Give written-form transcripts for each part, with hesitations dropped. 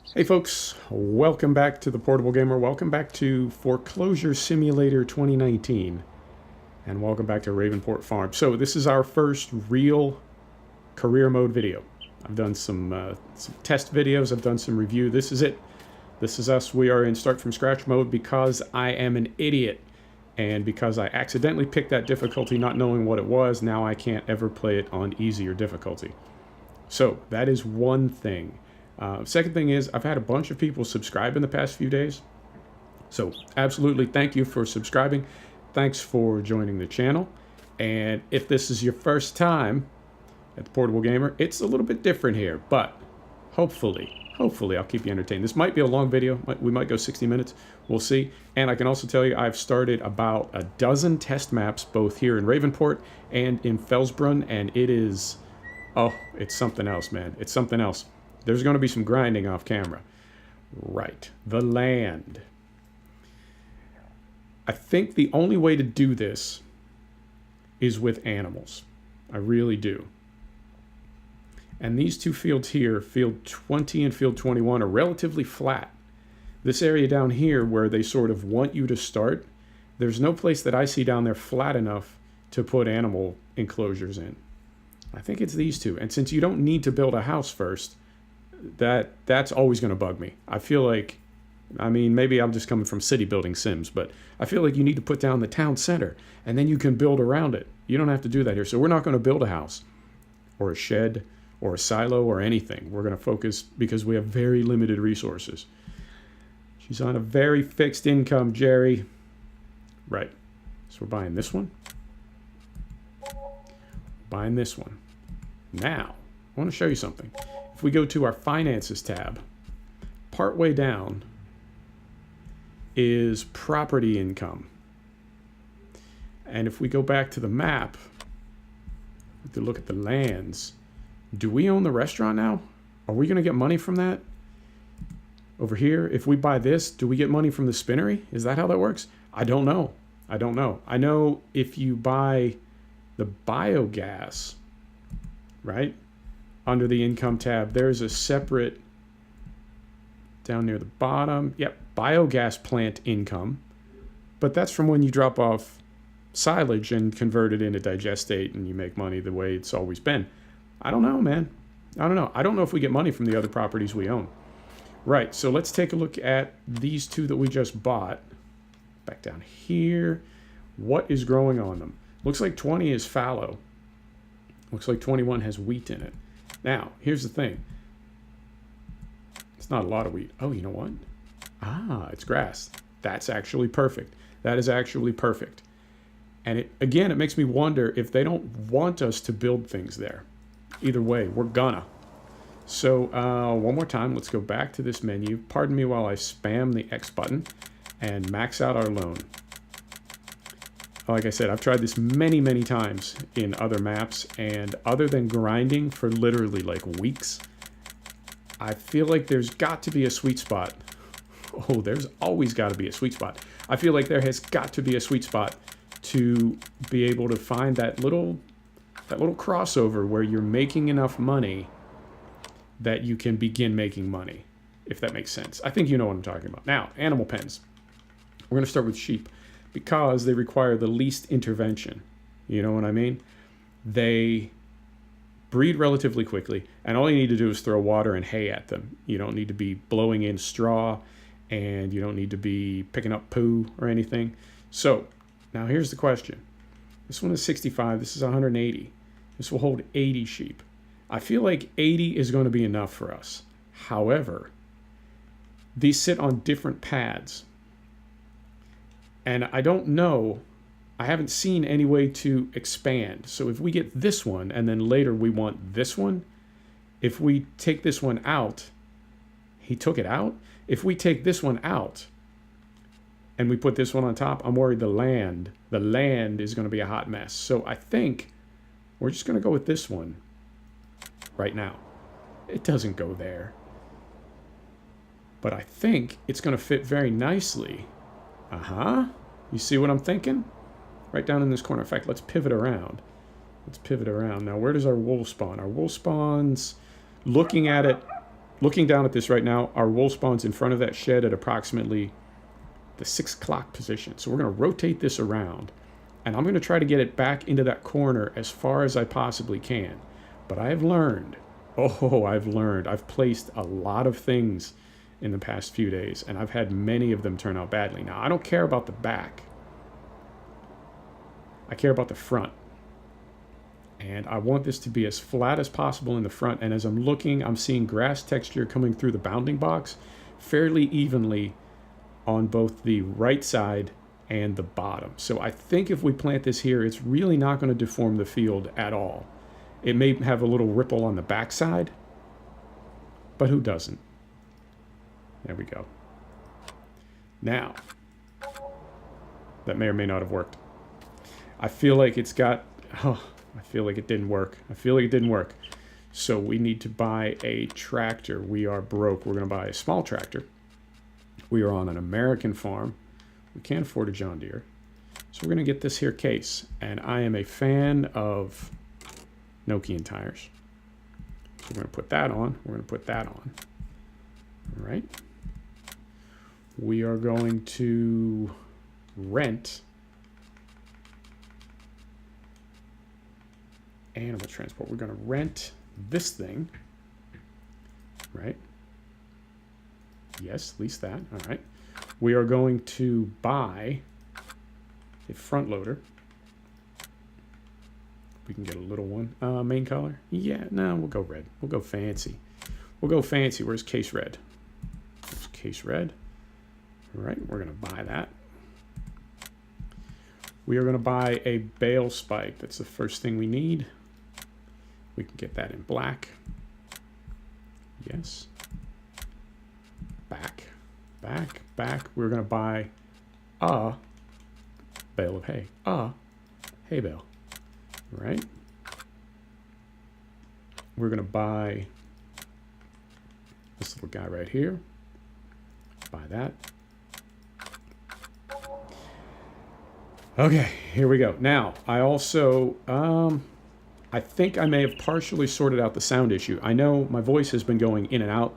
Hey folks, welcome back to the Portable Gamer. Welcome back to Foreclosure Simulator 2019. And welcome back to Ravenport Farm. So this is our first real career mode video. I've done some test videos, I've done some review. This is it. This is us. We are in start from scratch mode because I am an idiot. And because I accidentally picked that difficulty not knowing what it was, now I can't ever play it on easier difficulty. So that is one thing. Second thing is, I've had a bunch of people subscribe in the past few days. So absolutely thank you for subscribing. Thanks for joining the channel. And if this is your first time at the Portable Gamer, it's a little bit different here, but hopefully I'll keep you entertained. This might be a long video. We might go 60 minutes. We'll see. And I can also tell you I've started about a dozen test maps, both here in Ravenport and in Felsbrunn, and it is, oh, it's something else, man. It's something else. There's going to be some grinding off camera. Right. The land. I think the only way to do this is with animals. I really do. And these two fields here, field 20 and field 21, are relatively flat. This area down here where they sort of want you to start, there's no place that I see down there flat enough to put animal enclosures in. I think it's these two. And since you don't need to build a house first, that's always going to bug me. I feel like, I mean, maybe I'm just coming from city building sims, but I feel like you need to put down the town center and then you can build around it. You don't have to do that here. So we're not going to build a house or a shed or a silo or anything. We're going to focus because we have very limited resources. She's on a very fixed income, Jerry. Right. So we're buying this one. Buying this one. Now, I want to show you something. If we go to our Finances tab, partway down is Property Income. And if we go back to the map, to look at the lands, do we own the restaurant now? Are we going to get money from that? Over here, if we buy this, do we get money from the spinnery? Is that how that works? I don't know. I don't know. I know if you buy the biogas, right? Under the income tab, there's a separate, down near the bottom, yep, biogas plant income. But that's from when you drop off silage and convert it into digestate and you make money the way it's always been. I don't know, man. I don't know. I don't know if we get money from the other properties we own. Right, so let's take a look at these two that we just bought. Back down here. What is growing on them? Looks like 20 is fallow. Looks like 21 has wheat in it. Now, here's the thing. It's not a lot of wheat. Oh, you know what? Ah, it's grass. That's actually perfect. That is actually perfect. And it, again, it makes me wonder if they don't want us to build things there. Either way, we're gonna. So, one more time, let's go back to this menu. Pardon me while I spam the X button and max out our loan. Like I said, I've tried this many, many times in other maps, and other than grinding for literally like weeks, I feel like there's got to be a sweet spot. Oh, there's always got to be a sweet spot. I feel like there has got to be a sweet spot to be able to find that little crossover where you're making enough money that you can begin making money, if that makes sense. I think you know what I'm talking about. Now, animal pens. We're going to start with sheep, because they require the least intervention. You know what I mean? They breed relatively quickly, and all you need to do is throw water and hay at them. You don't need to be blowing in straw, and you don't need to be picking up poo or anything. So, now here's the question. This one is 65, this is 180. This will hold 80 sheep. I feel like 80 is going to be enough for us. However, these sit on different pads. And I don't know, I haven't seen any way to expand. So if we get this one and then later we want this one, if we take this one out, he took it out? If we take this one out and we put this one on top, I'm worried the land is going to be a hot mess. So I think we're just going to go with this one right now. It doesn't go there. But I think it's going to fit very nicely. Uh-huh. You see what I'm thinking? Right down in this corner. In fact, let's pivot around. Let's pivot around. Now, where does our wool spawn? Our wool spawns, looking at it, looking down at this right now, our wool spawn's in front of that shed at approximately the 6 o'clock position. So we're going to rotate this around, and I'm going to try to get it back into that corner as far as I possibly can. But I've learned, I've placed a lot of things in the past few days, and I've had many of them turn out badly. Now, I don't care about the back. I care about the front. And I want this to be as flat as possible in the front. And as I'm looking, I'm seeing grass texture coming through the bounding box fairly evenly on both the right side and the bottom. So I think if we plant this here, it's really not going to deform the field at all. It may have a little ripple on the back side, but who doesn't? There we go. Now, that may or may not have worked. I feel like it's got... I feel like it didn't work. So we need to buy a tractor. We are broke. We're going to buy a small tractor. We are on an American farm. We can't afford a John Deere. So we're going to get this here case. And I am a fan of Nokian tires. So we're going to put that on. We're going to put that on. All right. We are going to rent animal transport. We're going to rent this thing, right? Yes, lease that. All right. We are going to buy a front loader. We can get a little one. Main color? Yeah, no, we'll go red. We'll go fancy. Where's case red? There's case red. All right, we're going to buy that. We are going to buy a bale spike. That's the first thing we need. We can get that in black. Yes. Back. We're going to buy a bale of hay. A hay bale. Right? We're going to buy this little guy right here. Buy that. Okay, here we go. Now, I also, I think I may have partially sorted out the sound issue. I know my voice has been going in and out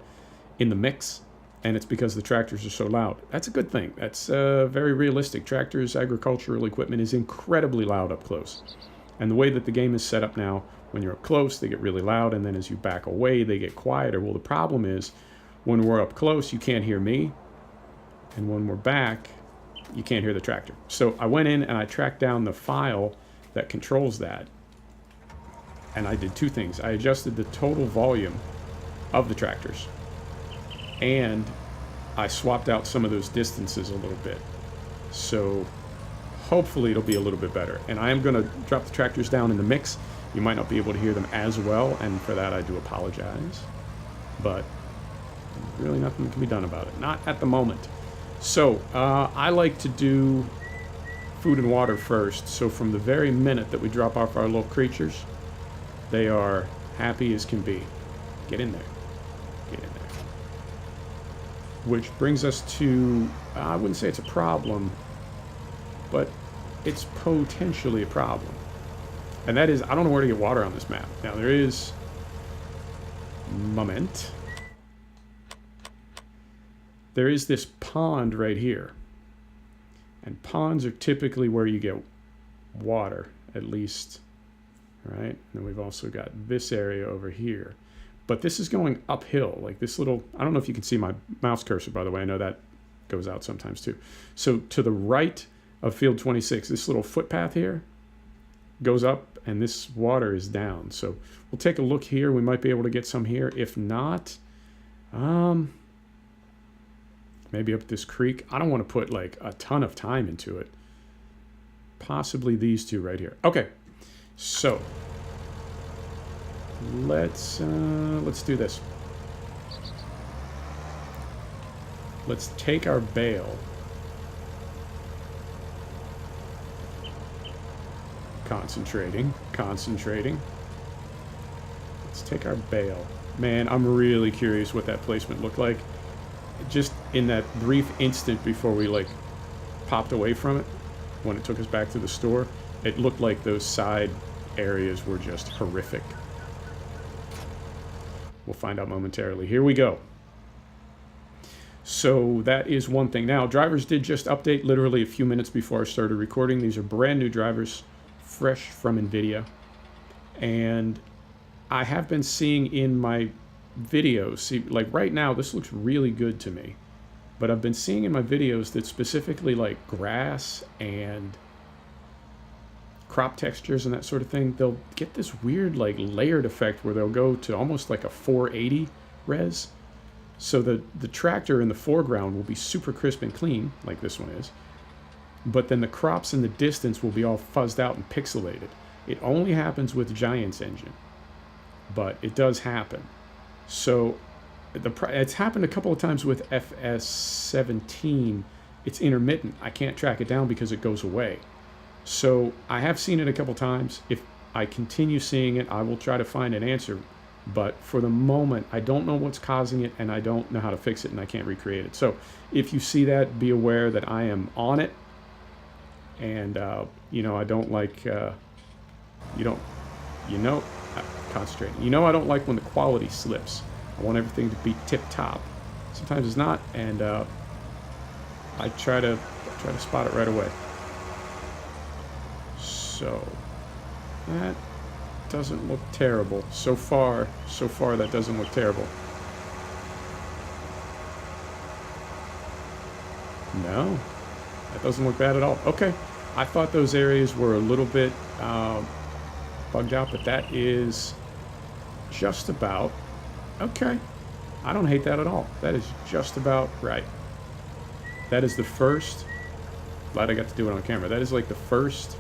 in the mix, and it's because the tractors are so loud. That's a good thing. That's very realistic. Tractors, agricultural equipment is incredibly loud up close. And the way that the game is set up now, when you're up close, they get really loud, and then as you back away, they get quieter. Well, the problem is, when we're up close, you can't hear me, and when we're back, you can't hear the tractor. So I went in and I tracked down the file that controls that, and I did two things. I adjusted the total volume of the tractors, and I swapped out some of those distances a little bit. So hopefully it'll be a little bit better. And I am going to drop the tractors down in the mix. You might not be able to hear them as well, and for that I do apologize. But really nothing can be done about it. Not at the moment. So I like to do food and water first. So from the very minute that we drop off our little creatures, they are happy as can be. Get in there. Get in there. Which brings us to, I wouldn't say it's a problem, but it's potentially a problem. And that is, I don't know where to get water on this map. Now there is moment. There is this pond right here. And ponds are typically where you get water, at least, right? And then we've also got this area over here. But this is going uphill, like this little, I don't know if you can see my mouse cursor, by the way. I know that goes out sometimes too. So to the right of field 26, this little footpath here goes up and this water is down. So we'll take a look here. We might be able to get some here. If not, maybe up this creek. I don't want to put like a ton of time into it. Possibly these two right here. Okay, so let's do this. Let's take our bale. Concentrating. Let's take our bale. Man, I'm really curious what that placement looked like. Just in that brief instant before we like popped away from it, when it took us back to the store, it looked like those side areas were just horrific. We'll find out momentarily. Here we go. So that is one thing. Now, drivers did just update literally a few minutes before I started recording. These are brand new drivers, fresh from NVIDIA. And I have been seeing in my videos, see, like right now, this looks really good to me. But I've been seeing in my videos that specifically like grass and crop textures and that sort of thing, they'll get this weird like layered effect where they'll go to almost like a 480 res. So the tractor in the foreground will be super crisp and clean, like this one is. But then the crops in the distance will be all fuzzed out and pixelated. It only happens with Giant's engine, but it does happen. So it's happened a couple of times with FS19. It's intermittent. I can't track it down because it goes away. So I have seen it a couple times. If I continue seeing it, I will try to find an answer. But for the moment, I don't know what's causing it, and I don't know how to fix it, and I can't recreate it. So if you see that, be aware that I am on it. And, you know, I don't like, concentrating. You know, I don't like when the quality slips. I want everything to be tip-top. Sometimes it's not, and I try to spot it right away. So that doesn't look terrible. So far that doesn't look terrible. No, that doesn't look bad at all. Okay, I thought those areas were a little bit bugged out, but that is just about okay. I don't hate that at all. That is just about right. That is the first. Glad I got to do it on camera. That is like the first.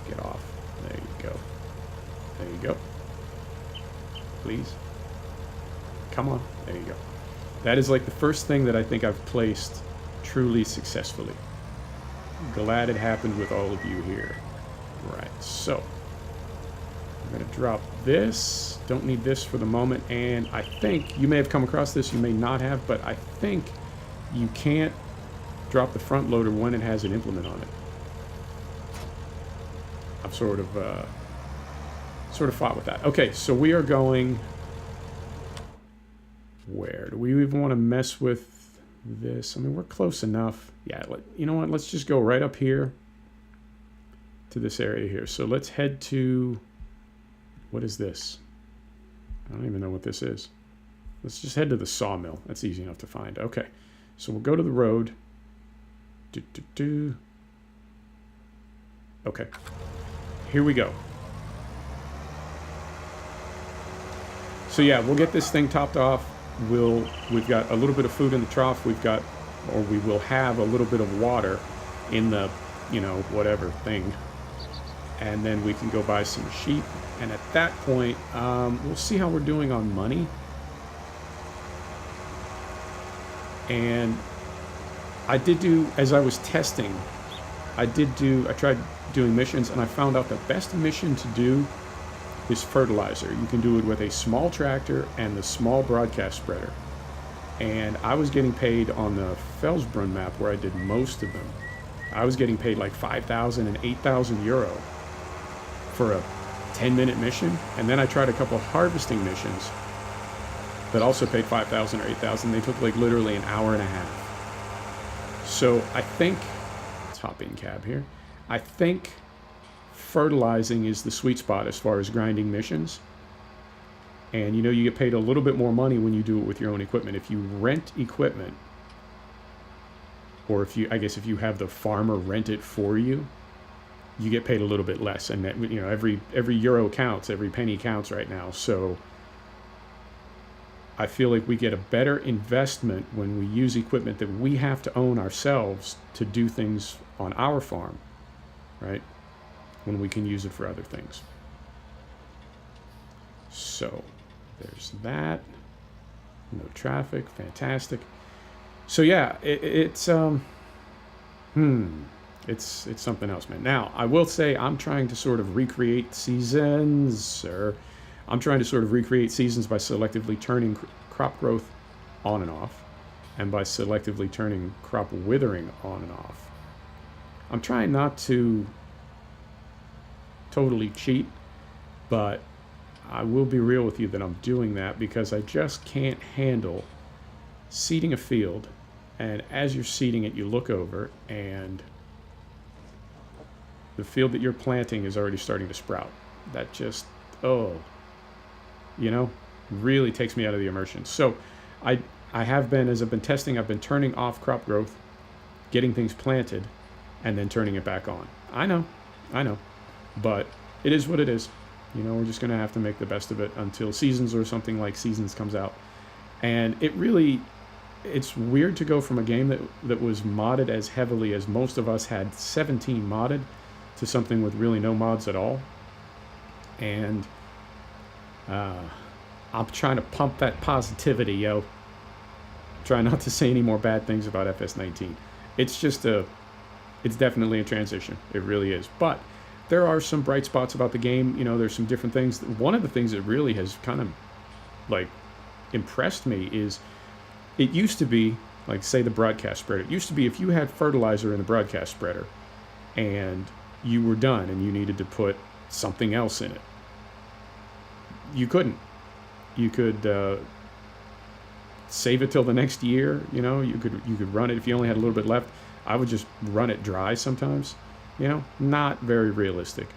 Get off. There you go. There you go. Please. Come on. There you go. That is like the first thing that I think I've placed truly successfully. Glad it happened with all of you here. Right. So, I'm going to drop this. Don't need this for the moment. And I think, you may have come across this, you may not have, but I think you can't drop the front loader when it has an implement on it. I've sort of fought with that. Okay, so we are going... Where? Do we even want to mess with this? I mean, we're close enough. Yeah, you know what? Let's just go right up here to this area here. So let's head to... What is this? I don't even know what this is. Let's just head to the sawmill. That's easy enough to find. Okay, so we'll go to the road. Okay, here we go. So yeah, we'll get this thing topped off. We've got a little bit of food in the trough. We will have a little bit of water in the, you know, whatever thing. And then we can go buy some sheep. And at that point, we'll see how we're doing on money. And I did do, as I was testing, I tried doing missions, and I found out the best mission to do is fertilizer. You can do it with a small tractor and the small broadcast spreader. And I was getting paid on the Felsbrunn map where I did most of them. I was getting paid like 5,000 and 8,000 euro for a 10-minute mission. And then I tried a couple of harvesting missions that also paid 5,000 or 8,000. They took like literally an hour and a half. So I think, let's hop in cab here. I think fertilizing is the sweet spot as far as grinding missions. And you know, you get paid a little bit more money when you do it with your own equipment. If you rent equipment, or if you have the farmer rent it for you, you get paid a little bit less. And that, you know, every euro counts, every penny counts right now. So I feel like we get a better investment when we use equipment that we have to own ourselves to do things on our farm, right? When we can use it for other things. So there's that. No traffic, fantastic. So yeah, it's something else, man. Now I will say I'm trying to sort of recreate seasons, I'm trying to sort of recreate seasons by selectively turning crop growth on and off, and by selectively turning crop withering on and off. I'm trying not to totally cheat, but I will be real with you that I'm doing that because I just can't handle seeding a field, and as you're seeding it, you look over and the field that you're planting is already starting to sprout. That just, oh, you know, really takes me out of the immersion. So I have been, as I've been testing, I've been turning off crop growth, getting things planted, and then turning it back on. I know, but it is what it is. You know, we're just going to have to make the best of it until Seasons or something like Seasons comes out. And it's weird to go from a game that was modded as heavily as most of us had 17 modded to something with really no mods at all. And I'm trying to pump that positivity, yo. Try not to say any more bad things about FS19. It's definitely a transition. It really is. But there are some bright spots about the game. You know, there's some different things. One of the things that really has kind of like impressed me is it used to be, like, say, the broadcast spreader. It used to be if you had fertilizer in the broadcast spreader and you were done and you needed to put something else in it, you couldn't. You could save it till the next year. You know, you could run it if you only had a little bit left. I would just run it dry sometimes. You know, not very realistic,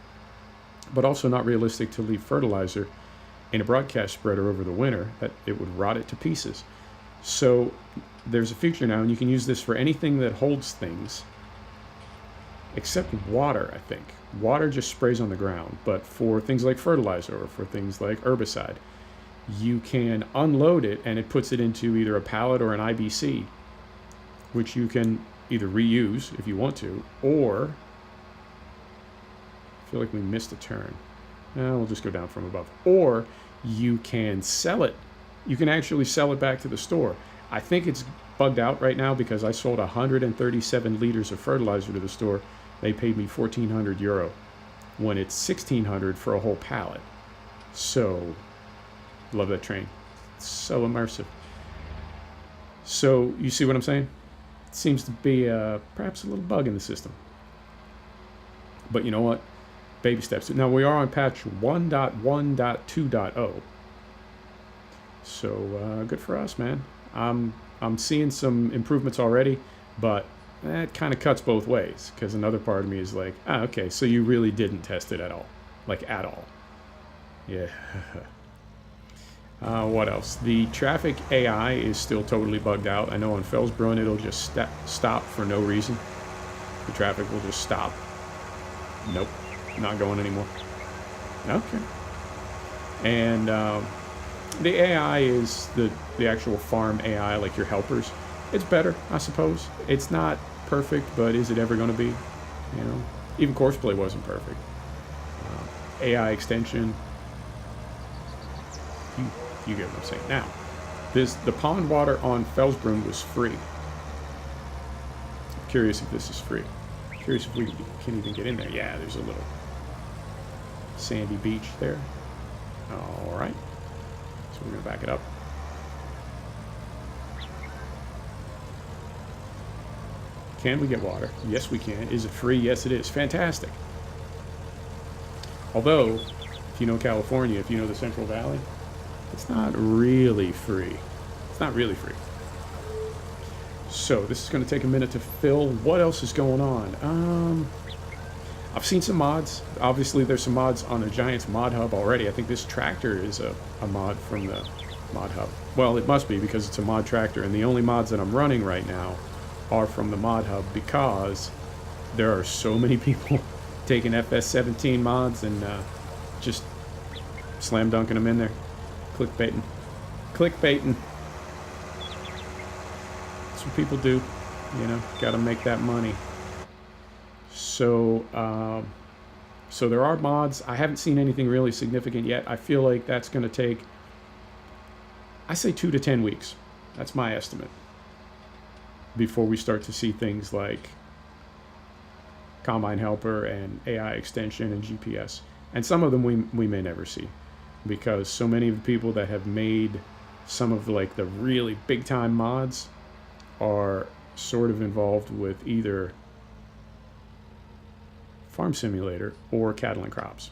but also not realistic to leave fertilizer in a broadcast spreader over the winter, that it would rot it to pieces. So there's a feature now, and you can use this for anything that holds things except water. I think water just sprays on the ground, but for things like fertilizer or for things like herbicide, you can unload it and it puts it into either a pallet or an IBC, which you can either reuse if you want to, or I feel like we missed a turn. We'll just go down from above. Or you can sell it. You can actually sell it back to the store. I think it's bugged out right now because I sold 137 liters of fertilizer to the store. They paid me €1,400 when it's $1,600 for a whole pallet. So, love that train. It's so immersive. So, you see what I'm saying? It seems to be perhaps a little bug in the system. But you know what? Baby steps. Now we are on patch 1.1.2.0. So good for us, man. I'm seeing some improvements already, but that kind of cuts both ways, because another part of me is like, okay, so you really didn't test it at all. Like, at all. Yeah. What else? The traffic AI is still totally bugged out. I know on Felsbrunn it'll just stop for no reason. The traffic will just stop. Nope. Not going anymore. Okay. And the AI is the actual farm AI, like your helpers. It's better, I suppose. It's not perfect, but is it ever going to be? You know, even Courseplay wasn't perfect. AI extension. You get what I'm saying. Now, the pond water on Felsbrunn was free. I'm curious if this is free. I'm curious if we can even get in there. Yeah, there's a little sandy beach there. All right. So we're going to back it up. Can we get water? Yes, we can. Is it free? Yes, it is. Fantastic. Although, if you know California, if you know the Central Valley, it's not really free. It's not really free. So this is going to take a minute to fill. What else is going on? I've seen some mods. Obviously, there's some mods on the Giants mod hub already. I think this tractor is a mod from the mod hub. Well, it must be because it's a mod tractor, and the only mods that I'm running right now are from the mod hub because there are so many people taking FS17 mods and just slam dunking them in there. Clickbaiting. Clickbaiting. That's what people do. You know, gotta make that money. So, so there are mods. I haven't seen anything really significant yet. I feel like that's going to take, I say 2 to 10 weeks. That's my estimate. Before we start to see things like Combine Helper and AI extension and GPS. And some of them we may never see, because so many of the people that have made some of the really big time mods are sort of involved with either Farm Simulator or Cattle and Crops.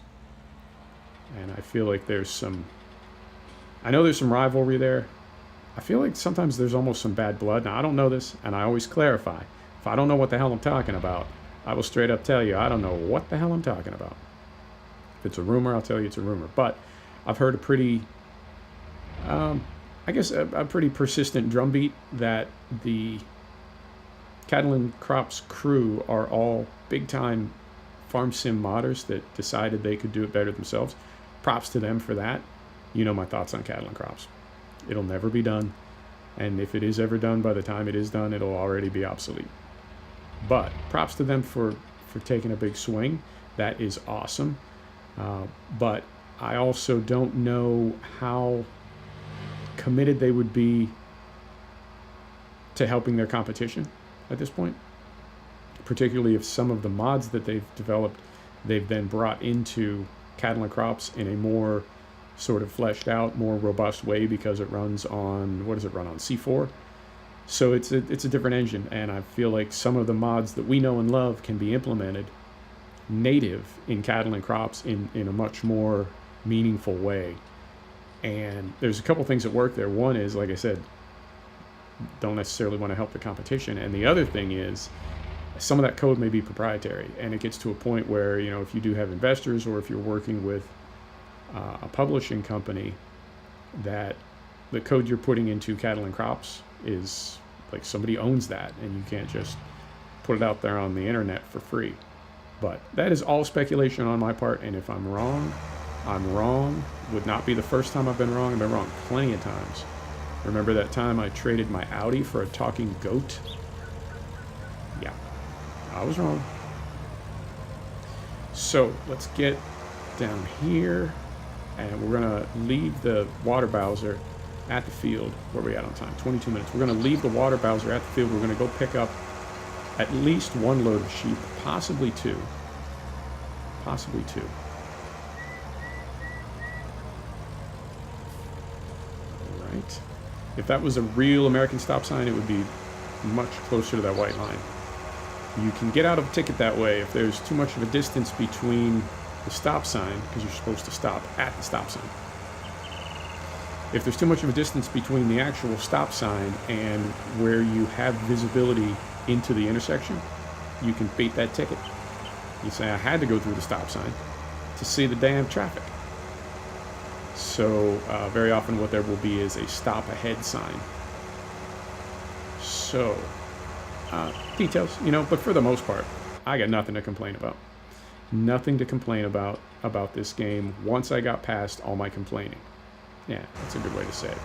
And I feel like I know there's some rivalry there. I feel like sometimes there's almost some bad blood. Now, I don't know this, and I always clarify. If I don't know what the hell I'm talking about, I will straight up tell you I don't know what the hell I'm talking about. If it's a rumor, I'll tell you it's a rumor. But I've heard a pretty, I guess, a pretty persistent drumbeat that the Cattle and Crops crew are all big-time farm sim modders that decided they could do it better themselves. Props to them for that. You know my thoughts on Cattle and Crops. It'll never be done. And if it is ever done, by the time it is done, it'll already be obsolete. But props to them for taking a big swing. That is awesome. But I also don't know how committed they would be to helping their competition at this point. Particularly if some of the mods that they've developed, they've then brought into Cattle and Crops in a more sort of fleshed out, more robust way, because it runs on, what does it run on, C4? So it's a different engine, and I feel like some of the mods that we know and love can be implemented native in Cattle and Crops in a much more meaningful way. And there's a couple things that work there. One is, like I said, don't necessarily want to help the competition, and the other thing is some of that code may be proprietary, and it gets to a point where, you know, if you do have investors or if you're working with a publishing company, that the code you're putting into Cattle and Crops is like somebody owns that, and you can't just put it out there on the internet for free. But that is all speculation on my part, and if I'm wrong, I'm wrong. Would not be the first time I've been wrong. I've been wrong plenty of times. Remember that time I traded my Audi for a talking goat? Yeah, I was wrong. So let's get down here, and we're gonna leave the water bowser at the field. Where are we at on time? 22 minutes. We're gonna leave the water bowser at the field. We're gonna go pick up at least one load of sheep, possibly two. Possibly two. All right. If that was a real American stop sign, it would be much closer to that white line. You can get out of a ticket that way if there's too much of a distance between the stop sign, because you're supposed to stop at the stop sign. If there's too much of a distance between the actual stop sign and where you have visibility into the intersection, you can beat that ticket. You say, I had to go through the stop sign to see the damn traffic. So very often what there will be is a stop ahead sign. So details, you know, but for the most part, I got nothing to complain about. Nothing to complain about this game once I got past all my complaining. Yeah, that's a good way to say it.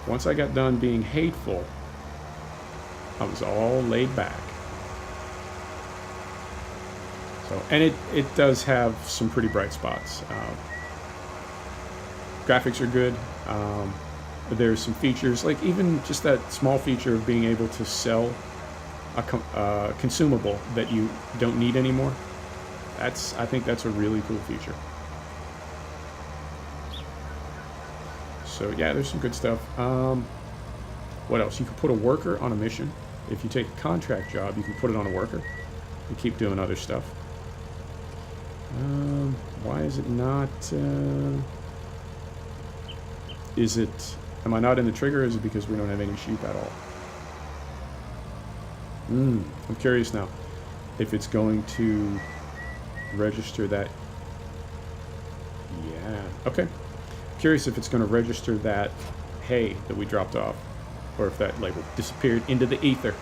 Once I got done being hateful, I was all laid back. So, and it does have some pretty bright spots. Graphics are good. There's some features, like even just that small feature of being able to sell a consumable that you don't need anymore. I think that's a really cool feature. So yeah, there's some good stuff. What else? You can put a worker on a mission. If you take a contract job, you can put it on a worker and keep doing other stuff. Why is it not... am I not in the trigger, or is it because we don't have any sheep at all? I'm curious now if it's going to register that. Yeah, okay. Curious if it's going to register that hay that we dropped off, or if that label disappeared into the ether.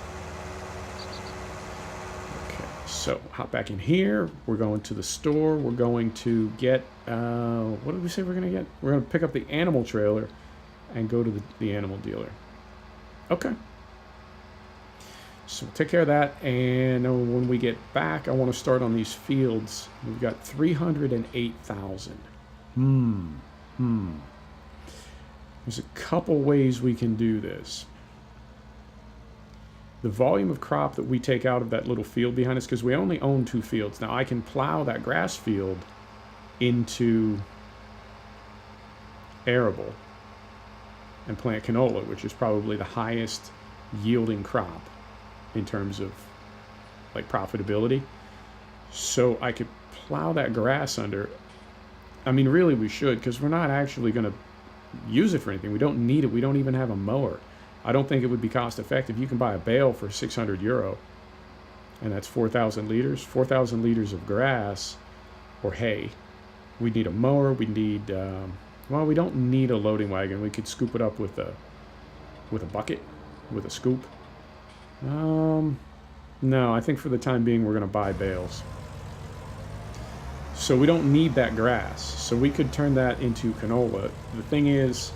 Okay, so hop back in here. We're going to the store. We're going to get, what did we say we're going to get? We're going to pick up the animal trailer and go to the animal dealer. Okay. So we'll take care of that, and when we get back, I want to start on these fields. We've got 308,000. There's a couple ways we can do this. The volume of crop that we take out of that little field behind us, because we only own 2 fields. Now I can plow that grass field into arable and plant canola, which is probably the highest yielding crop in terms of like profitability. So I could plow that grass under. I mean, really, we should, because we're not actually going to use it for anything. We don't need it. We don't even have a mower. I don't think it would be cost effective. You can buy a bale for 600 euro, and that's 4,000 liters. 4,000 liters of grass or hay. We need a mower. We need, well, we don't need a loading wagon. We could scoop it up with a bucket, with a scoop. No, I think for the time being we're going to buy bales. So we don't need that grass. So we could turn that into canola. The thing is,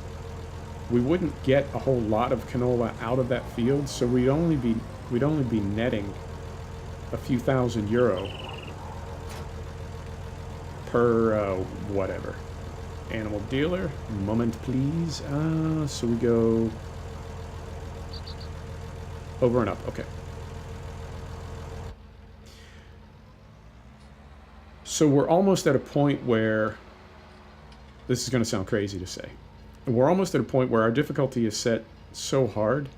we wouldn't get a whole lot of canola out of that field, so we'd only be netting a few thousand euro per whatever. Animal dealer, moment please. So we go over and up. Okay. So we're almost at a point where, this is going to sound crazy to say, we're almost at a point where our difficulty is set so hard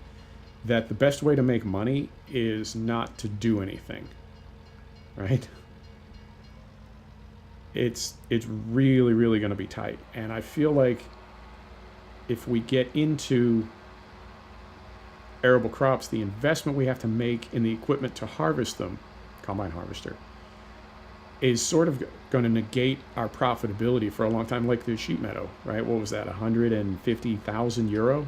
that the best way to make money is not to do anything, right? It's really, really going to be tight. And I feel like if we get into arable crops, the investment we have to make in the equipment to harvest them, combine harvester, is sort of going to negate our profitability for a long time, like the sheep meadow, right? What was that, 150,000 euro?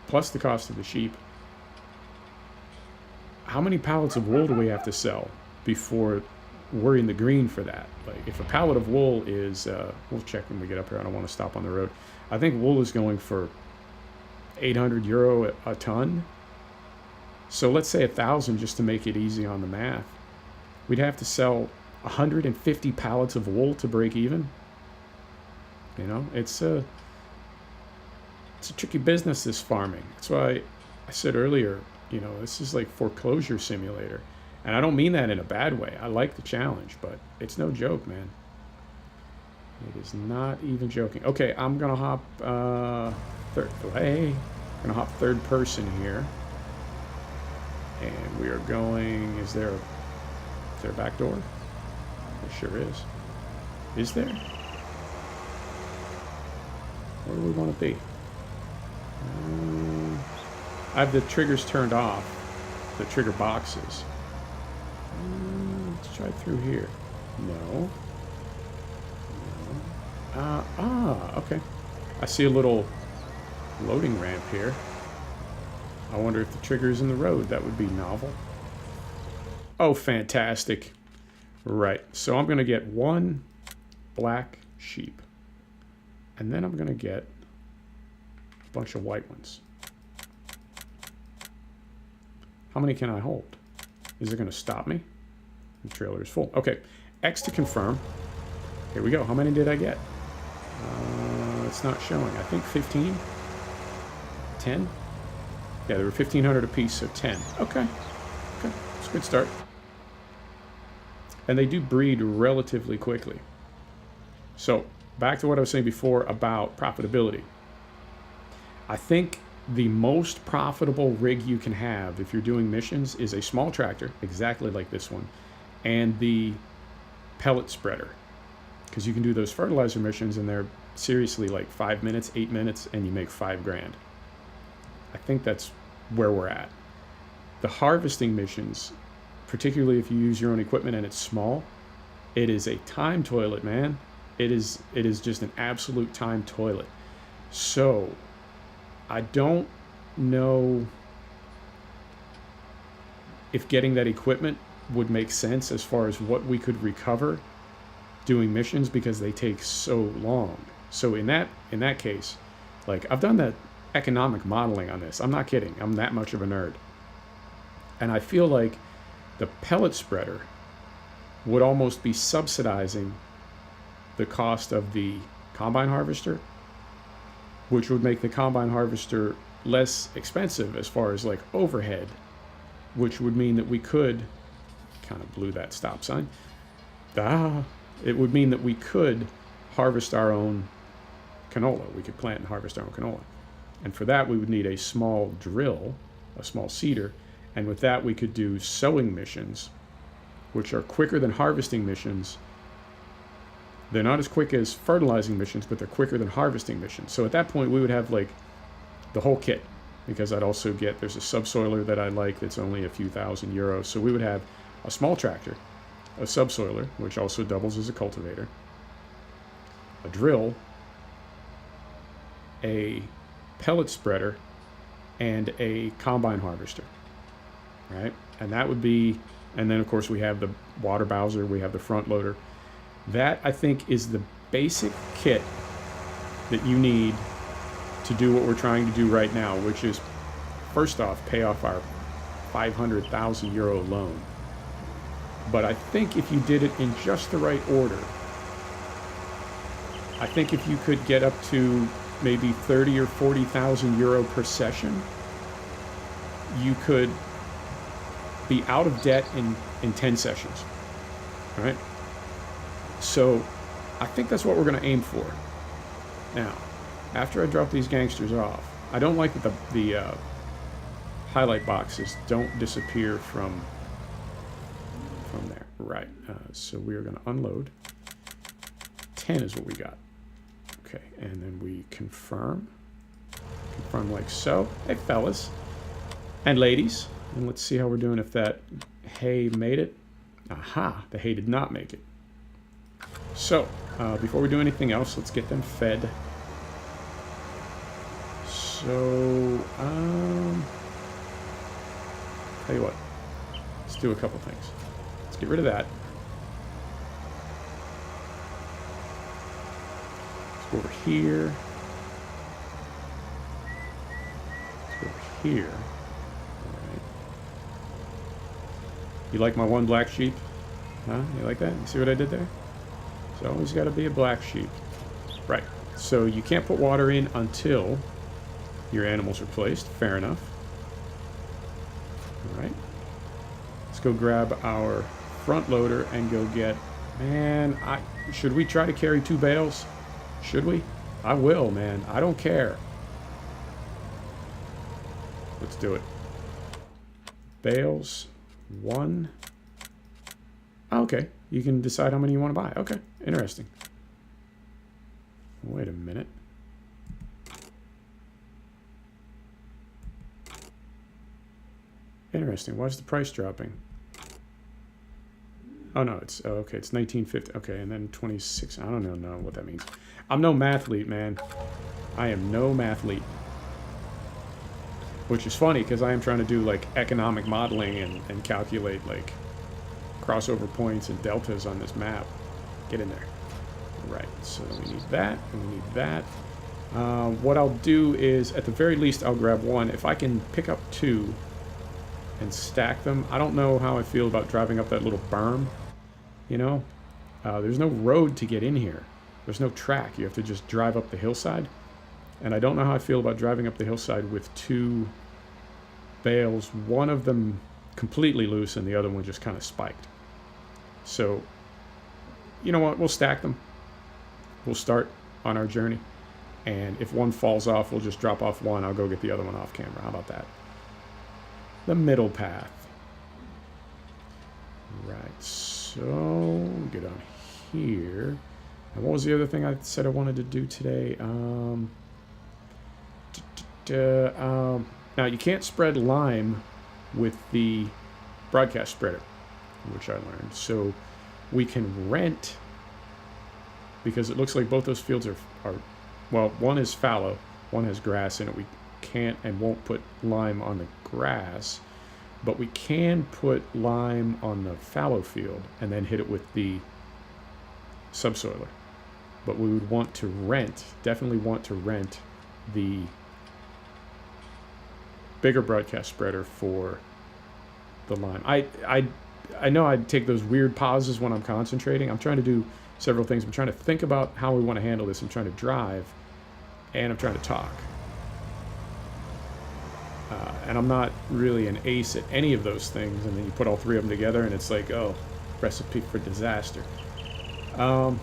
Plus the cost of the sheep. How many pallets of wool do we have to sell before we're in the green for that? Like, if a pallet of wool is, we'll check when we get up here, I don't want to stop on the road. I think wool is going for 800 euro a ton. So let's say 1,000 just to make it easy on the math. We'd have to sell 150 pallets of wool to break even. You know, it's a tricky business, this farming. That's why I said earlier, you know, this is like foreclosure simulator. And I don't mean that in a bad way. I like the challenge, but it's no joke, man. It is not even joking. Okay, I'm gonna hop third person here. And we are going, is there a back door? There sure is. Is there? Where do we want to be? I have the triggers turned off, the trigger boxes. Let's try through here. No. Okay. I see a little loading ramp here. I wonder if the trigger's in the road. That would be novel. Oh, fantastic. Right, so I'm going to get one black sheep. And then I'm going to get a bunch of white ones. How many can I hold? Is it going to stop me? The trailer is full. Okay, X to confirm. Here we go. How many did I get? It's not showing. I think 15? 10? Yeah, there were 1,500 apiece, so 10. Okay. Okay, it's a good start. And they do breed relatively quickly. So, back to what I was saying before about profitability. I think the most profitable rig you can have if you're doing missions is a small tractor, exactly like this one, and the pellet spreader. Because you can do those fertilizer missions and they're seriously like 5 minutes, 8 minutes, and you make 5 grand. I think that's where we're at. The harvesting missions, particularly if you use your own equipment and it's small, it is a time toilet, man. It is just an absolute time toilet. So I don't know if getting that equipment would make sense as far as what we could recover doing missions, because they take so long. So in that case, like, I've done that economic modeling on this. I'm not kidding. I'm that much of a nerd. And I feel like the pellet spreader would almost be subsidizing the cost of the combine harvester, which would make the combine harvester less expensive as far as like overhead, which would mean that we could, kind of blew that stop sign. It would mean that we could harvest our own canola. We could plant and harvest our own canola. And for that, we would need a small drill, a small seeder. And with that, we could do sowing missions, which are quicker than harvesting missions. They're not as quick as fertilizing missions, but they're quicker than harvesting missions. So at that point, we would have like the whole kit, because I'd also get, there's a subsoiler that I like that's only a few €1,000. So we would have a small tractor, a subsoiler, which also doubles as a cultivator, a drill, a pellet spreader, and a combine harvester, right? And that would be, and then of course we have the water bowser, we have the front loader. That, I think, is the basic kit that you need to do what we're trying to do right now, which is, first off, pay off our €500,000 loan. But I think if you did it in just the right order, I think if you could get up to maybe 30 or 40,000 euro per session, you could be out of debt in 10 sessions, all right? So I think that's what we're going to aim for. Now, after I drop these gangsters off, I don't like that the highlight boxes don't disappear from there. Right. So we are going to unload. 10 is what we got. Okay, and then we confirm. Confirm like so. Hey, fellas and ladies. And let's see how we're doing if that hay made it. Aha, the hay did not make it. So, before we do anything else, let's get them fed. So, tell you what, let's do a couple things. Let's get rid of that. Let's go over here. Let's go over here. All right. You like my one black sheep? Huh? You like that? You see what I did there? There's always got to be a black sheep. Right. So you can't put water in until your animals are placed. Fair enough. All right. Let's go grab our front loader and go get... Man, should we try to carry 2 bales? Should we? I will, man. I don't care. Let's do it. Bales. 1. Oh, okay. You can decide how many you want to buy. Okay. Interesting. Wait a minute. Interesting. Why is the price dropping? Oh, no. It's okay. It's 1950. Okay. And then 26. I don't know what that means. I'm no mathlete, man. I am no mathlete. Which is funny because I am trying to do like economic modeling and calculate like crossover points and deltas on this map. Get in there. Right, so we need that, and we need that. What I'll do is, at the very least, I'll grab 1. If I can pick up 2 and stack them, I don't know how I feel about driving up that little berm, you know? There's no road to get in here. There's no track. You have to just drive up the hillside. And I don't know how I feel about driving up the hillside with 2 bales, one of them completely loose and the other one just kind of spiked. So, you know what? We'll stack them. We'll start on our journey. And if one falls off, we'll just drop off one. I'll go get the other one off camera. How about that? The middle path. Right, so get on here. And what was the other thing I said I wanted to do today? Now, you can't spread lime with the broadcast spreader, which I learned. So we can rent, because it looks like both those fields are well, one is fallow, one has grass in it. We can't and won't put lime on the grass, but we can put lime on the fallow field and then hit it with the subsoiler. But we would want to rent, definitely want to rent the bigger broadcast spreader for the lime. I know I take those weird pauses when I'm concentrating. I'm trying to do several things. I'm trying to think about how we want to handle this. I'm trying to drive, and I'm trying to talk. And I'm not really an ace at any of those things. And then you put all 3 of them together, and it's like, oh, recipe for disaster. Whole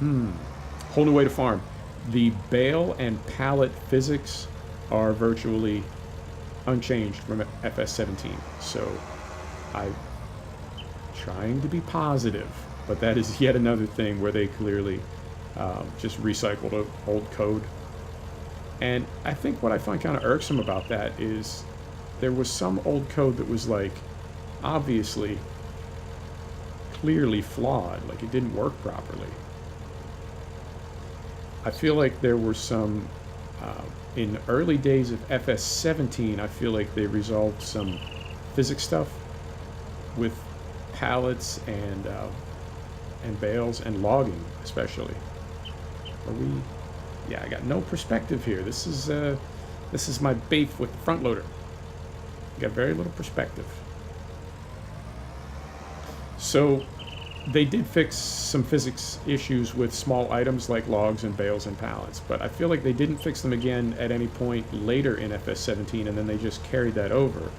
new way to farm. The bale and pallet physics are virtually unchanged from FS19. So I'm trying to be positive. But that is yet another thing where they clearly just recycled old code. And I think what I find kind of irksome about that is there was some old code that was like obviously clearly flawed, like it didn't work properly. I feel like there were some in early days of FS19, I feel like they resolved some physics stuff with pallets and bales and logging especially. Are we? Yeah, I got no perspective here. This is my beef with the front loader. Got very little perspective. So they did fix some physics issues with small items like logs and bales and pallets, but I feel like they didn't fix them again at any point later in FS17, and then they just carried that over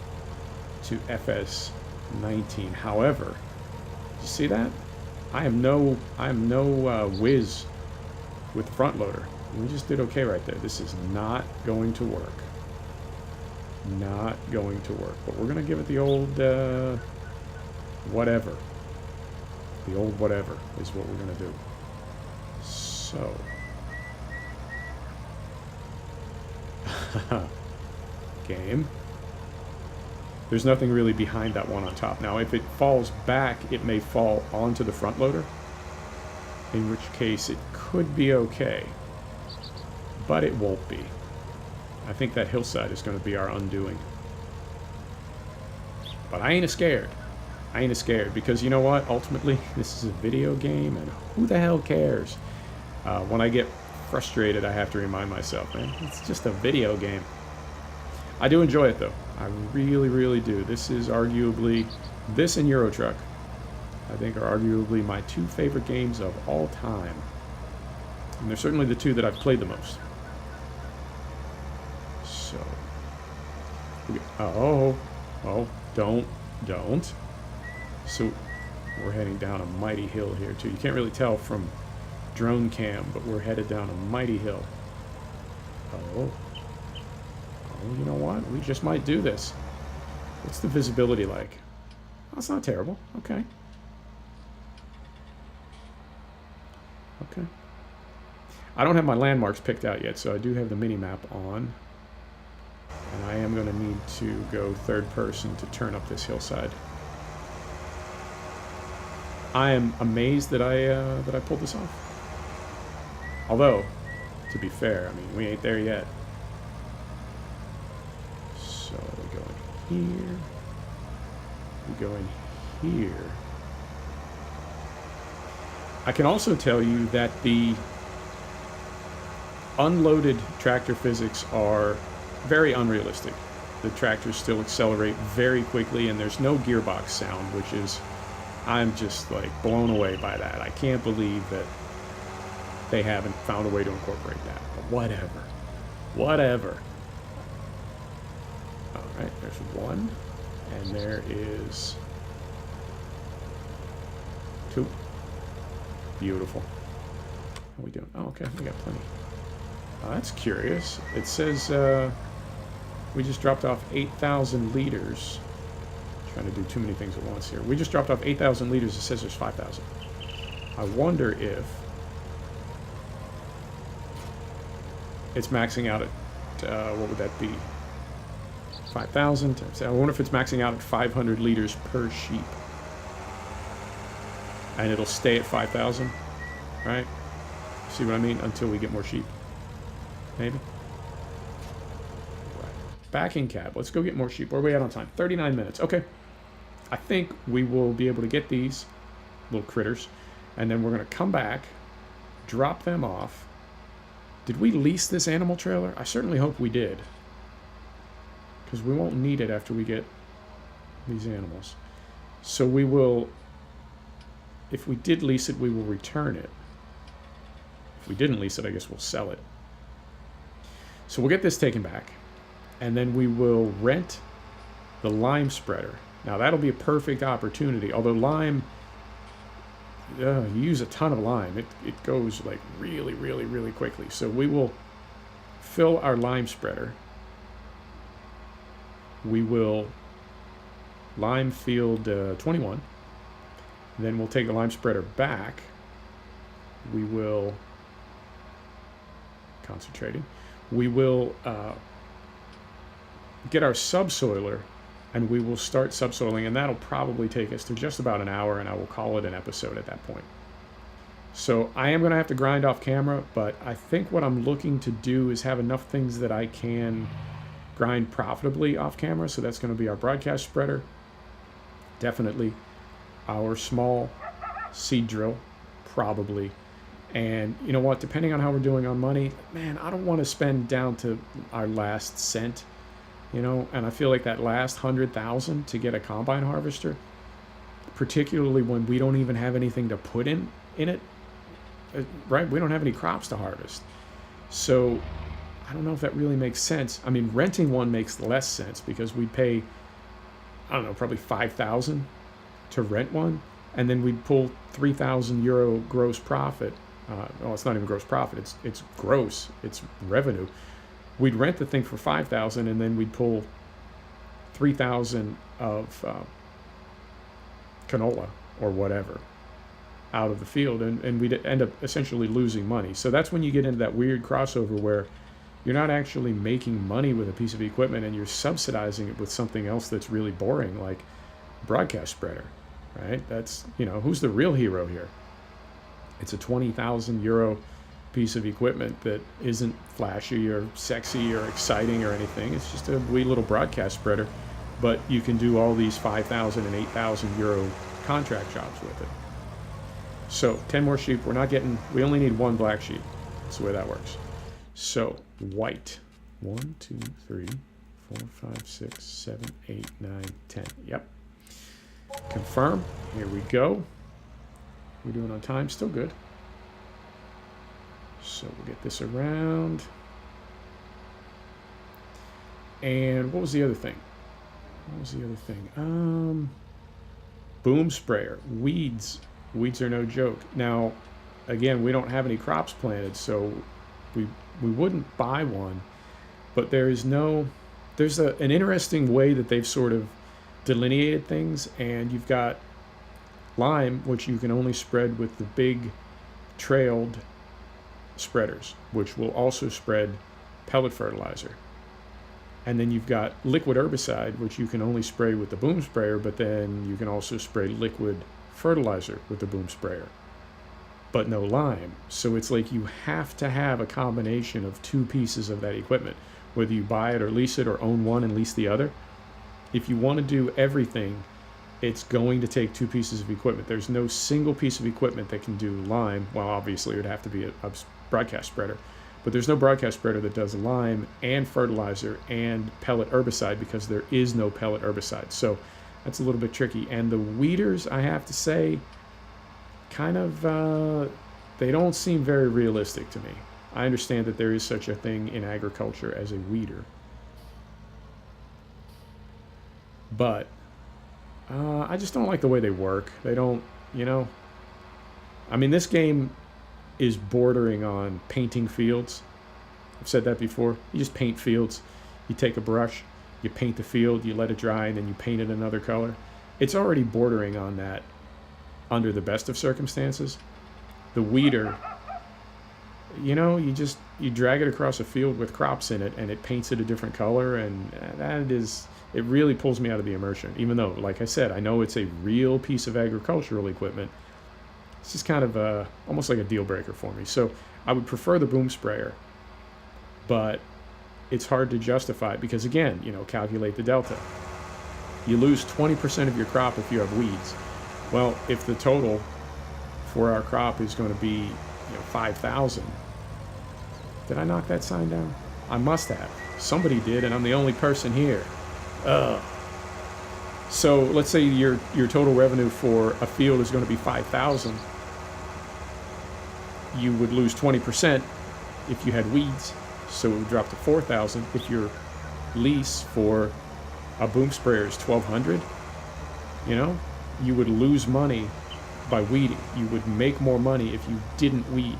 to FS19. However, you see that? I am no whiz with the front loader. We just did okay right there. This is not going to work. Not going to work. But we're going to give it the old whatever. The old whatever is what we're going to do. So. Game. There's nothing really behind that one on top. Now, if it falls back, it may fall onto the front loader. In which case, it could be okay. But it won't be. I think that hillside is going to be our undoing. But I ain't scared. I ain't scared because you know what? Ultimately, this is a video game, and who the hell cares? When I get frustrated, I have to remind myself, man, it's just a video game. I do enjoy it, though. I really, really do. This is arguably, this and Euro Truck, I think are arguably my two favorite games of all time. And they're certainly the two that I've played the most. So, oh, don't. So, we're heading down a mighty hill here, too. You can't really tell from drone cam, but we're headed down a mighty hill. Oh, you know what? We just might do this. What's the visibility like? Oh, it's not terrible. Okay. Okay. I don't have my landmarks picked out yet, so I do have the mini-map on. And I am going to need to go third person to turn up this hillside. I am amazed that I pulled this off. Although, to be fair, I mean, we ain't there yet. So we go in here. We go in here. I can also tell you that the unloaded tractor physics are very unrealistic. The tractors still accelerate very quickly, and there's no gearbox sound, which is, I'm just like blown away by that. I can't believe that they haven't found a way to incorporate that. But whatever. Whatever. Alright, there's one. And there is two. Beautiful. How are we doing? Oh, okay. We got plenty. That's curious. It says we just dropped off 8,000 liters. Trying to do too many things at once here. We just dropped off 8,000 liters. It says there's 5,000. I wonder if it's maxing out at, what would that be? 5,000. I wonder if it's maxing out at 500 liters per sheep. And it'll stay at 5,000, right? See what I mean? Until we get more sheep. Maybe? Right. Back in cab. Let's go get more sheep. Where are we at on time? 39 minutes. Okay. I think we will be able to get these little critters. And then we're going to come back, drop them off. Did we lease this animal trailer? I certainly hope we did. Because we won't need it after we get these animals. So we will... If we did lease it, we will return it. If we didn't lease it, I guess we'll sell it. So we'll get this taken back. And then we will rent the lime spreader. Now that'll be a perfect opportunity. Although lime, you use a ton of lime. It goes like really, really, really quickly. So we will fill our lime spreader. We will lime field 21. Then we'll take the lime spreader back. We will, concentrating, we will get our subsoiler, and we will start subsoiling, and that'll probably take us to just about an hour, and I will call it an episode at that point. So I am going to have to grind off camera, but I think what I'm looking to do is have enough things that I can grind profitably off camera. So that's going to be our broadcast spreader, definitely our small seed drill, probably. And you know what, depending on how we're doing on money, man, I don't want to spend down to our last cent, you know, and I feel like that last 100,000 to get a combine harvester, particularly when we don't even have anything to put in it, right? We don't have any crops to harvest. So I don't know if that really makes sense. I mean, renting one makes less sense because we'd pay, I don't know, probably 5,000 to rent one, and then we'd pull 3,000 euro gross profit. Well, it's not even gross profit. It's gross. It's revenue. We'd rent the thing for 5,000, and then we'd pull 3,000 of canola or whatever out of the field, and we'd end up essentially losing money. So that's when you get into that weird crossover where you're not actually making money with a piece of equipment, and you're subsidizing it with something else that's really boring, like broadcast spreader, right? That's, you know, who's the real hero here? It's a 20,000 euro piece of equipment that isn't flashy or sexy or exciting or anything. It's just a wee little broadcast spreader, but you can do all these 5,000 and 8,000 euro contract jobs with it. So 10 more sheep. We only need one black sheep. That's the way that works. So white, 1, 2, 3, 4, 5, 6, 7, 8, 9, 10. Yep. Confirm. Here we go. We're doing on time. Still good. So we'll get this around. And what was the other thing? Boom sprayer. Weeds. Weeds are no joke. Now, again, we don't have any crops planted, so we wouldn't buy one. But there's an interesting way that they've sort of delineated things, and you've got lime, which you can only spread with the big trailed spreaders, which will also spread pellet fertilizer. And then you've got liquid herbicide, which you can only spray with the boom sprayer, but then you can also spray liquid fertilizer with the boom sprayer, but no lime. So it's like you have to have a combination of two pieces of that equipment, whether you buy it or lease it or own one and lease the other. If you want to do everything, it's going to take two pieces of equipment. There's no single piece of equipment that can do lime. Well, obviously it would have to be a broadcast spreader, but there's no broadcast spreader that does lime and fertilizer and pellet herbicide, because there is no pellet herbicide. So that's a little bit tricky. And the weeders, I have to say, kind of, they don't seem very realistic to me. I understand that there is such a thing in agriculture as a weeder, but I just don't like the way they work. They don't, you know, I mean, this game is bordering on painting fields. I've said that before. You just paint fields. You take a brush, you paint the field, you let it dry, and then you paint it another color. It's already bordering on that under the best of circumstances. The weeder, you know, you drag it across a field with crops in it, and it paints it a different color, and it really pulls me out of the immersion. Even though, like I said, I know it's a real piece of agricultural equipment, it's just kind of almost like a deal breaker for me. So I would prefer the boom sprayer, but it's hard to justify it because, again, you know, calculate the delta. You lose 20% of your crop if you have weeds. Well, if the total for our crop is going to be, you know, 5,000, did I knock that sign down? I must have. Somebody did, and I'm the only person here. So let's say your total revenue for a field is going to be 5,000. You would lose 20% if you had weeds, so it would drop to 4,000. If your lease for a boom sprayer is 1,200, you know, you would lose money by weeding. You would make more money if you didn't weed.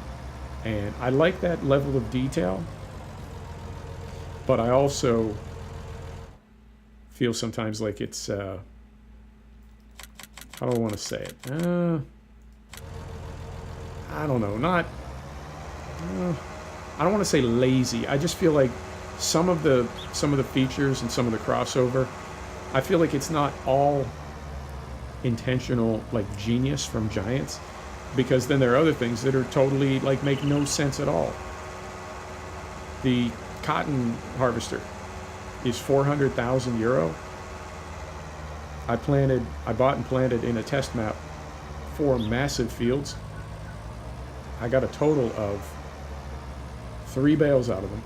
And I like that level of detail, but I also feel sometimes like it's how how do I want to say it? I don't know. Not. I don't want to say lazy. I just feel like some of the features and some of the crossover, I feel like it's not all intentional, like genius from Giants, because then there are other things that are totally like make no sense at all. The cotton harvester is 400,000 euro. I bought and planted in a test map 4 massive fields. I got a total of 3 bales out of them,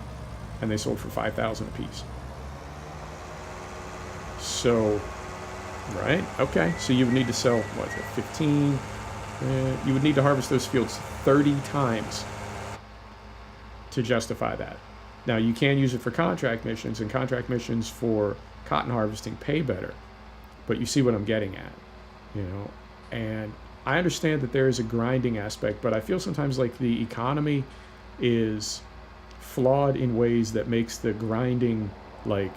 and they sold for 5,000 apiece. So, right? Okay. So you would need to sell, what is it, 15? You would need to harvest those fields 30 times to justify that. Now, you can use it for contract missions, and contract missions for cotton harvesting pay better. But you see what I'm getting at, you know? And I understand that there is a grinding aspect, but I feel sometimes like the economy is flawed in ways that makes the grinding, like,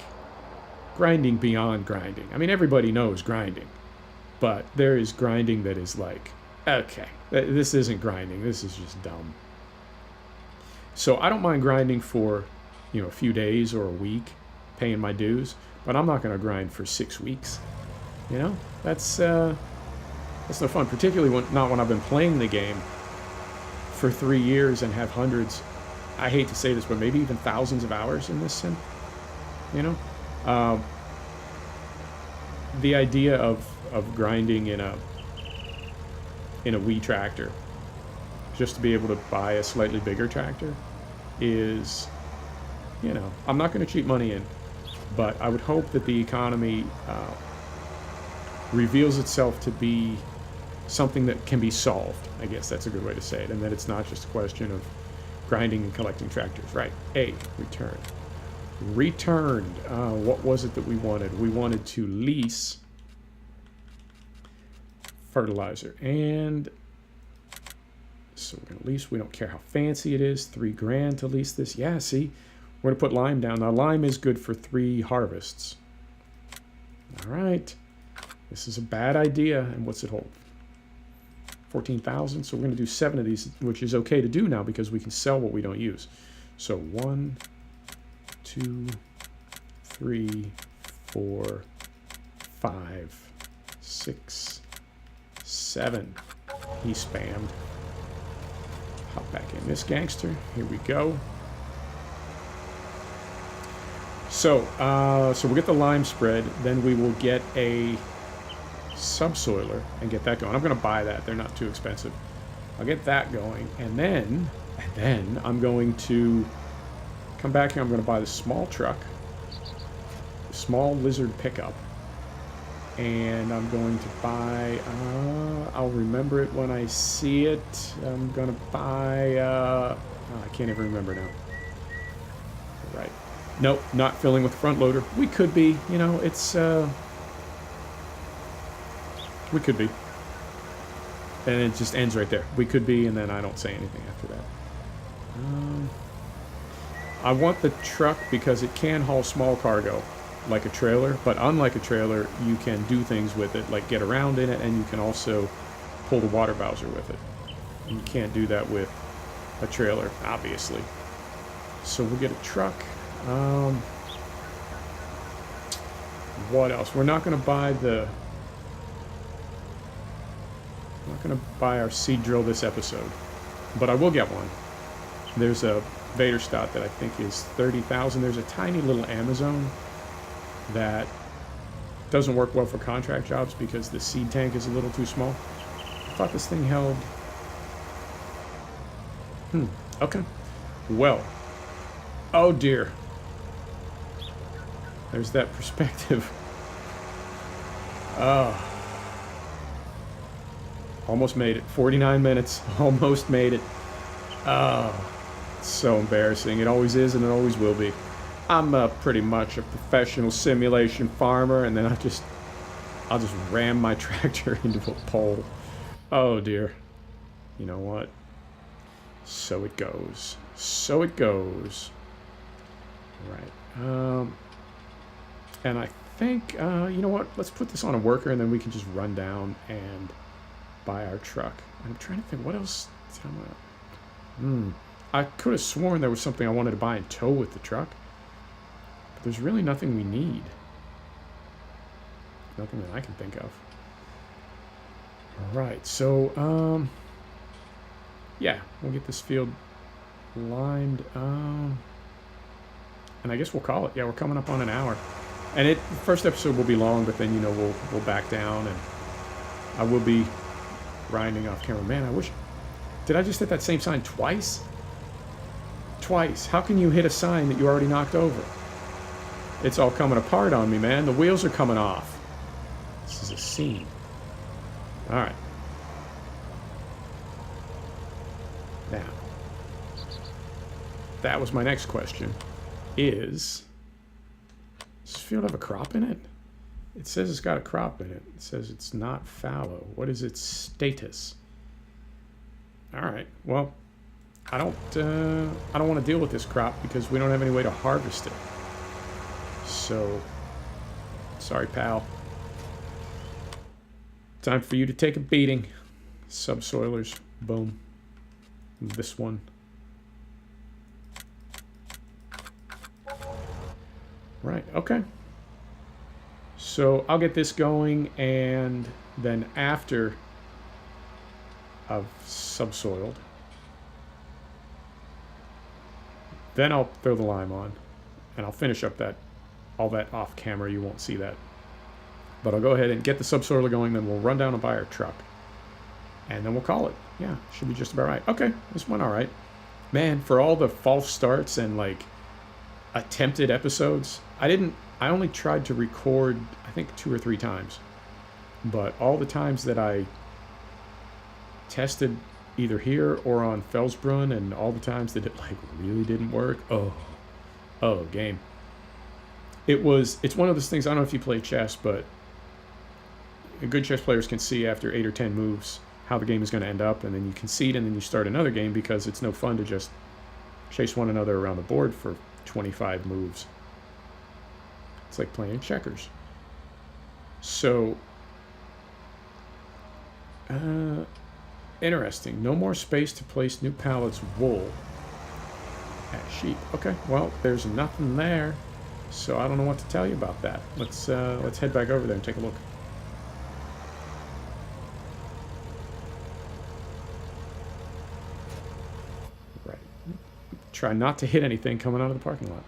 grinding beyond grinding. I mean, everybody knows grinding, but there is grinding that is like, okay, this isn't grinding, this is just dumb. So I don't mind grinding for, you know, a few days or a week, paying my dues, but I'm not going to grind for 6 weeks. You know, that's no fun, particularly not when I've been playing the game for 3 years and have hundreds, I hate to say this, but maybe even thousands of hours in this sim. You know, the idea of grinding in a Wii tractor just to be able to buy a slightly bigger tractor is, you know, I'm not going to cheat money in, but I would hope that the economy reveals itself to be something that can be solved. I guess that's a good way to say it, and that it's not just a question of grinding and collecting tractors. Right. A, return. Returned. What was it that we wanted? We wanted to lease fertilizer, and so we're going to lease. We don't care how fancy it is. $3,000 to lease this. Yeah, see, we're going to put lime down. Now, lime is good for 3 harvests. All right. This is a bad idea. And what's it hold? 14,000. So we're going to do 7 of these, which is okay to do now because we can sell what we don't use. So 1, 2, 3, 4, 5, 6, 7. He spammed. Hop back in this gangster. Here we go. So we'll get the lime spread. Then we will get a subsoiler and get that going. I'm going to buy that. They're not too expensive. I'll get that going, and then I'm going to come back here. I'm going to buy the small truck, the small lizard pickup, and I'm going to buy, I'll remember it when I see it. I'm going to buy, I can't even remember now. Right. Nope, not filling with front loader. We could be, you know, it's, we could be. And it just ends right there. We could be, and then I don't say anything after that. I want the truck because it can haul small cargo like a trailer, but unlike a trailer, you can do things with it, like get around in it, and you can also pull the water bowser with it. And you can't do that with a trailer, obviously. So we'll get a truck. What else? We're not going to buy the... I'm not going to buy our seed drill this episode, but I will get one. There's a Vaderstadt that I think is 30,000. There's a tiny little Amazon that doesn't work well for contract jobs because the seed tank is a little too small. I thought this thing held... Okay. Well. Oh dear. There's that perspective. Oh. Almost made it. 49 minutes. Almost made it. Oh. It's so embarrassing. It always is and it always will be. I'm pretty much a professional simulation farmer, and then I'll just ram my tractor into a pole. Oh dear. You know what? So it goes. So it goes. Right. And I think, you know what? Let's put this on a worker, and then we can just run down and buy our truck. I'm trying to think, what else did I want? I could have sworn there was something I wanted to buy and tow with the truck. But there's really nothing we need. Nothing that I can think of. All right, so, yeah, we'll get this field lined. And I guess we'll call it. Yeah, we're coming up on an hour. And the first episode will be long, but then, you know, we'll back down, and I will be grinding off camera. Man, I wish... Did I just hit that same sign twice? Twice. How can you hit a sign that you already knocked over? It's all coming apart on me, man. The wheels are coming off. This is a scene. All right. Now, that was my next question. Does this field have a crop in it? It says it's got a crop in it. It says it's not fallow. What is its status? All right. Well, I don't want to deal with this crop because we don't have any way to harvest it. So, sorry, pal. Time for you to take a beating. Subsoilers. Boom. This one. Right, okay. So I'll get this going, and then after I've subsoiled, then I'll throw the lime on, and I'll finish up all that off camera. You won't see that. But I'll go ahead and get the subsoiler going, then we'll run down and buy our truck. And then we'll call it. Yeah, should be just about right. Okay, this went all right. Man, for all the false starts and, like, attempted episodes, I only tried to record, I think, 2 or 3 times. But all the times that I tested either here or on Felsbrunn, and all the times that it, like, really didn't work, oh, game. It's one of those things, I don't know if you play chess, but good chess players can see after 8 or 10 moves how the game is going to end up, and then you concede, and then you start another game, because it's no fun to just chase one another around the board for 25 moves. It's like playing checkers. So, interesting. No more space to place new pallets of wool at sheep. Okay, well, there's nothing there, so I don't know what to tell you about that. Let's head back over there and take a look. Right. Try not to hit anything coming out of the parking lot.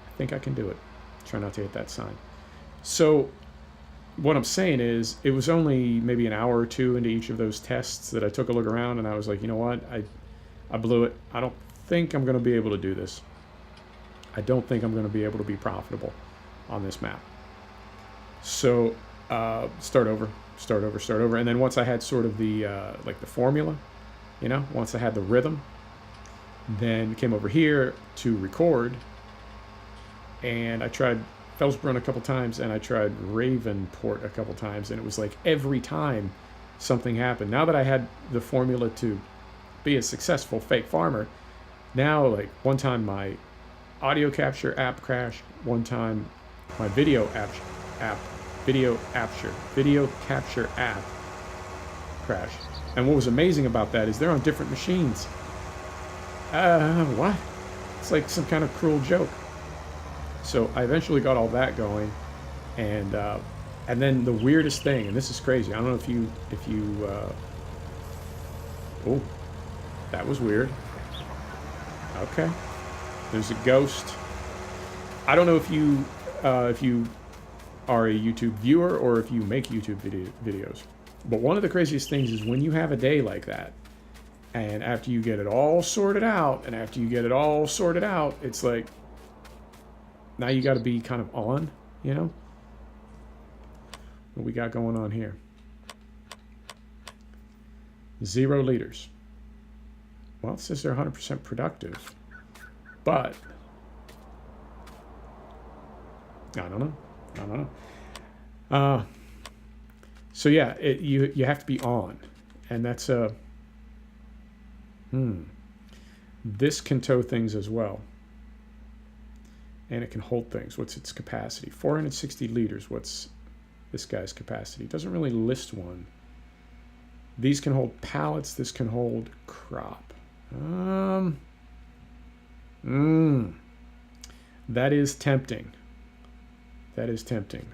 I think I can do it. Try not to hit that sign. So what I'm saying is, it was only maybe an hour or 2 into each of those tests that I took a look around, and I was like, you know what? I blew it. I don't think I'm going to be able to do this. I don't think I'm going to be able to be profitable on this map. So start over. And then once I had sort of the like the formula, you know, once I had the rhythm, then came over here to record. And I tried Felsbrunn a couple times, and I tried Ravenport a couple times, and it was like every time something happened. Now that I had the formula to be a successful fake farmer, now, like, one time my audio capture app crashed, one time my video capture app crashed. And what was amazing about that is they're on different machines. What? It's like some kind of cruel joke. So I eventually got all that going, and then the weirdest thing, and this is crazy. I don't know if you oh, that was weird. Okay, there's a ghost. I don't know if you are a YouTube viewer or if you make YouTube videos, but one of the craziest things is when you have a day like that, and after you get it all sorted out, it's like, now you got to be kind of on, you know? What we got going on here? 0 liters. Well, it says they're 100% productive, but I don't know. So yeah, you have to be on, and that's this can tow things as well. And it can hold things. What's its capacity? 460 liters. What's this guy's capacity? It doesn't really list one. These can hold pallets. This can hold crop. That is tempting. That is tempting.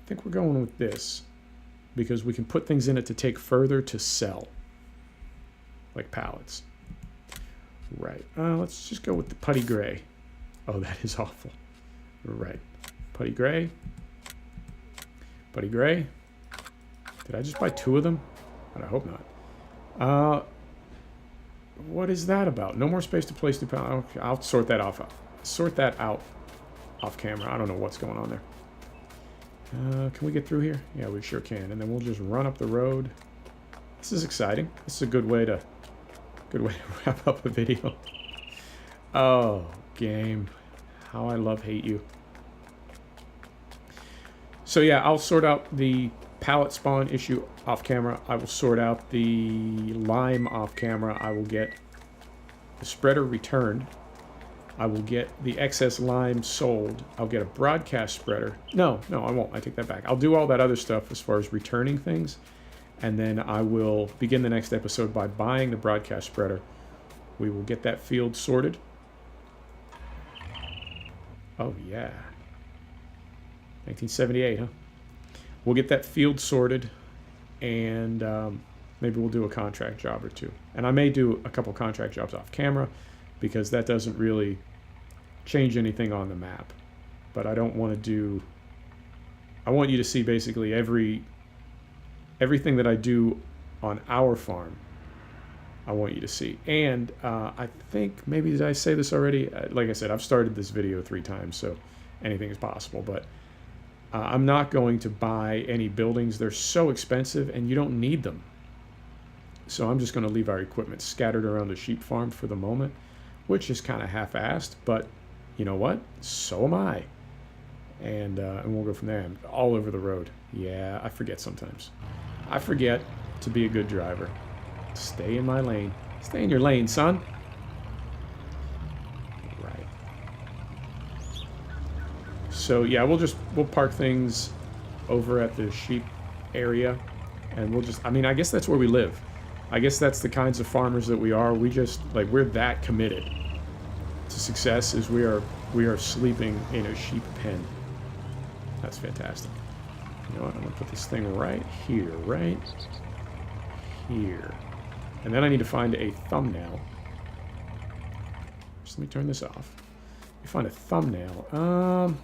I think we're going with this because we can put things in it to take further to sell, like pallets. Right. Let's just go with the putty gray. Oh, that is awful. Right. Putty gray. Putty gray. Did I just buy 2 of them? I hope not. What is that about? No more space to place 2 pallets. Okay, I'll sort that off. Sort that out off camera. I don't know what's going on there. Can we get through here? Yeah, we sure can. And then we'll just run up the road. This is exciting. This is a good way to wrap up a video. Oh, game. How I love hate you. So yeah, I'll sort out the pallet spawn issue off camera. I will sort out the lime off camera. I will get the spreader returned. I will get the excess lime sold. I'll get a broadcast spreader. No, I won't. I take that back. I'll do all that other stuff as far as returning things. And then I will begin the next episode by buying the broadcast spreader. We will get that field sorted. Oh, yeah. 1978, huh? We'll get that field sorted, and maybe we'll do a contract job or 2. And I may do a couple contract jobs off camera, because that doesn't really change anything on the map. But I don't want to do... I want you to see basically everything that I do on our farm. I want you to see. And I think, maybe did I say this already? Like I said, I've started this video 3 times, so anything is possible. But I'm not going to buy any buildings. They're so expensive, and you don't need them. So I'm just going to leave our equipment scattered around the sheep farm for the moment, which is kind of half-assed, but you know what? So am I. And we'll go from there. I'm all over the road. Yeah, I forget sometimes. I forget to be a good driver. Stay in my lane. Stay in your lane, son. Right. So yeah, we'll park things over at the sheep area, and we'll just, I mean, I guess that's where we live. I guess that's the kinds of farmers that we are. We just, like, we're that committed to success as we are sleeping in a sheep pen. That's fantastic. You know what? I'm going to put this thing right here, right here. And then I need to find a thumbnail. Just let me turn this off. Let me find a thumbnail.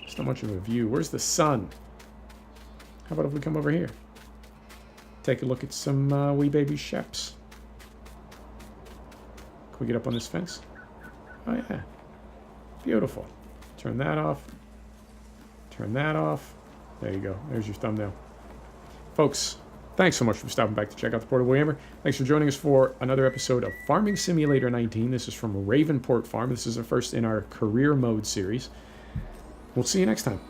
It's not much of a view. Where's the sun? How about if we come over here? Take a look at some wee baby sheps. Can we get up on this fence? Oh, yeah. Beautiful. Turn that off. Turn that off. There you go. There's your thumbnail. Folks, thanks so much for stopping back to check out the Portable Gamer. Thanks for joining us for another episode of Farming Simulator 19. This is from Ravenport Farm. This is the first in our career mode series. We'll see you next time.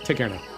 Take care now.